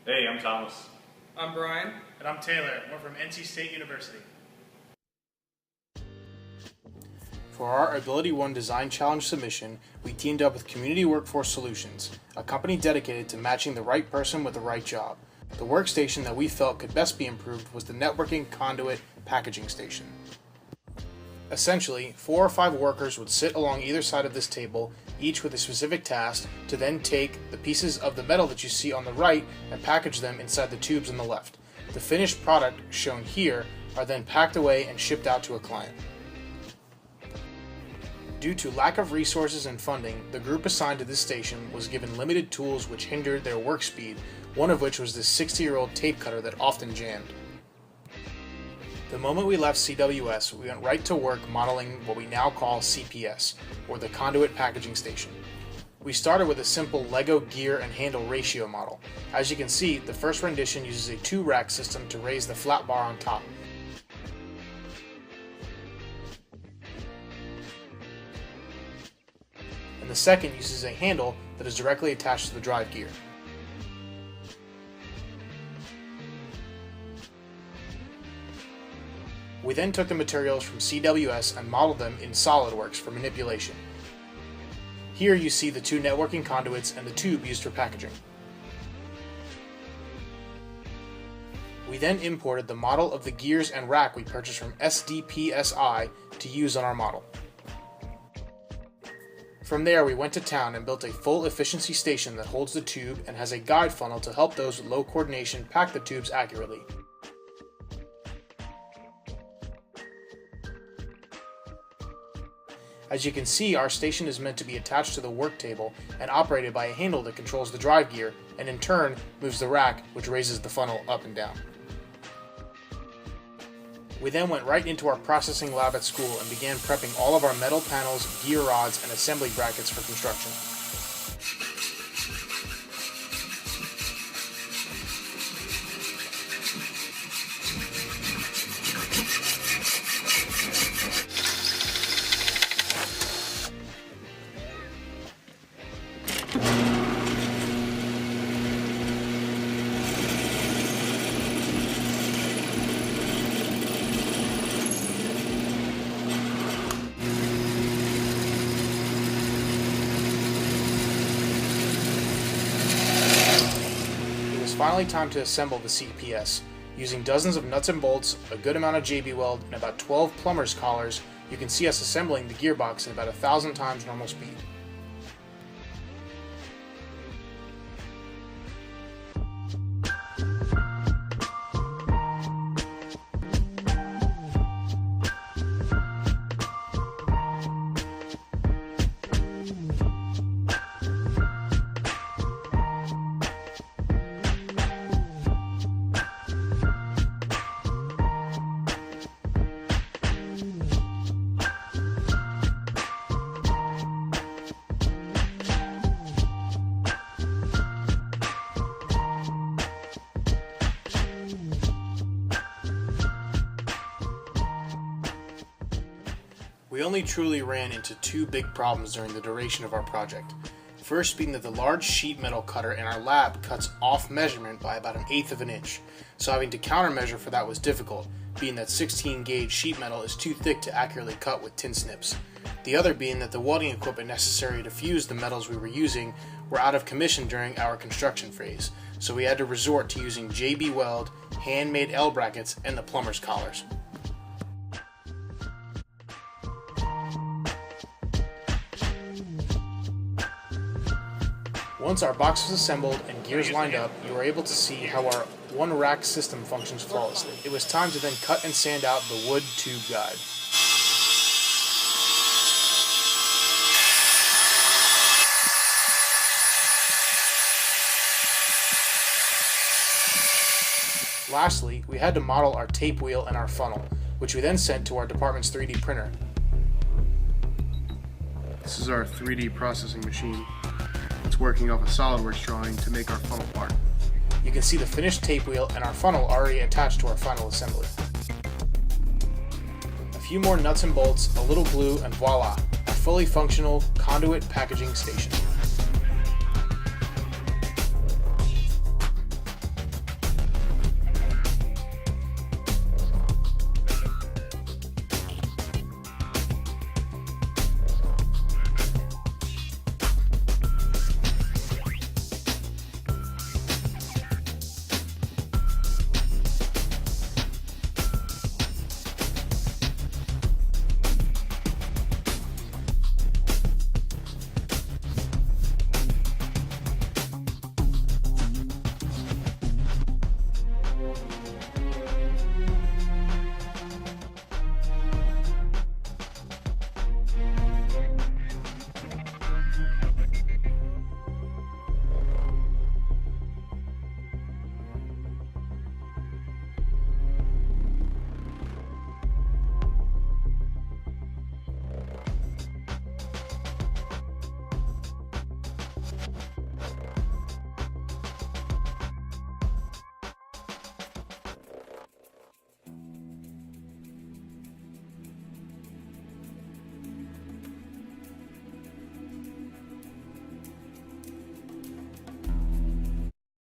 Hey, I'm Thomas. I'm Brian. And I'm Taylor. We're from NC State University. For our Ability One Design Challenge submission, we teamed up with Community Workforce Solutions, a company dedicated to matching the right person with the right job. The workstation that we felt could best be improved was the networking Conduit Packaging Station. Essentially, 4 or 5 workers would sit along either side of this table, each with a specific task, to then take the pieces of the metal that you see on the right and package them inside the tubes on the left. The finished product, shown here, are then packed away and shipped out to a client. Due to lack of resources and funding, the group assigned to this station was given limited tools which hindered their work speed, one of which was this 60-year-old tape cutter that often jammed. The moment we left CWS, we went right to work modeling what we now call CPS, or the Conduit Packaging Station. We started with a simple Lego gear and handle ratio model. As you can see, the first rendition uses a 2-rack system to raise the flat bar on top. And the second uses a handle that is directly attached to the drive gear. We then took the materials from CWS and modeled them in SolidWorks for manipulation. Here you see the 2 networking conduits and the tube used for packaging. We then imported the model of the gears and rack we purchased from SDPSI to use on our model. From there, we went to town and built a full efficiency station that holds the tube and has a guide funnel to help those with low coordination pack the tubes accurately. As you can see, our station is meant to be attached to the work table and operated by a handle that controls the drive gear and in turn moves the rack, which raises the funnel up and down. We then went right into our processing lab at school and began prepping all of our metal panels, gear rods, and assembly brackets for construction. Finally time to assemble the CPS. Using dozens of nuts and bolts, a good amount of JB weld, and about 12 plumber's collars, you can see us assembling the gearbox at about 1,000 times normal speed. We only truly ran into 2 big problems during the duration of our project. First being that the large sheet metal cutter in our lab cuts off measurement by about 1/8 of an inch, so having to countermeasure for that was difficult, being that 16 gauge sheet metal is too thick to accurately cut with tin snips. The other being that the welding equipment necessary to fuse the metals we were using were out of commission during our construction phase, so we had to resort to using JB weld, handmade L brackets, and the plumber's collars. Once our box was assembled and gears lined up, you were able to see how our 1-rack system functions flawlessly. It was time to then cut and sand out the wood tube guide. Lastly, we had to model our tape wheel and our funnel, which we then sent to our department's 3D printer. This is our 3D processing machine. It's working off a SolidWorks drawing to make our funnel part. You can see the finished tape wheel and our funnel already attached to our final assembly. A few more nuts and bolts, a little glue, and voila, a fully functional Conduit Packaging Station.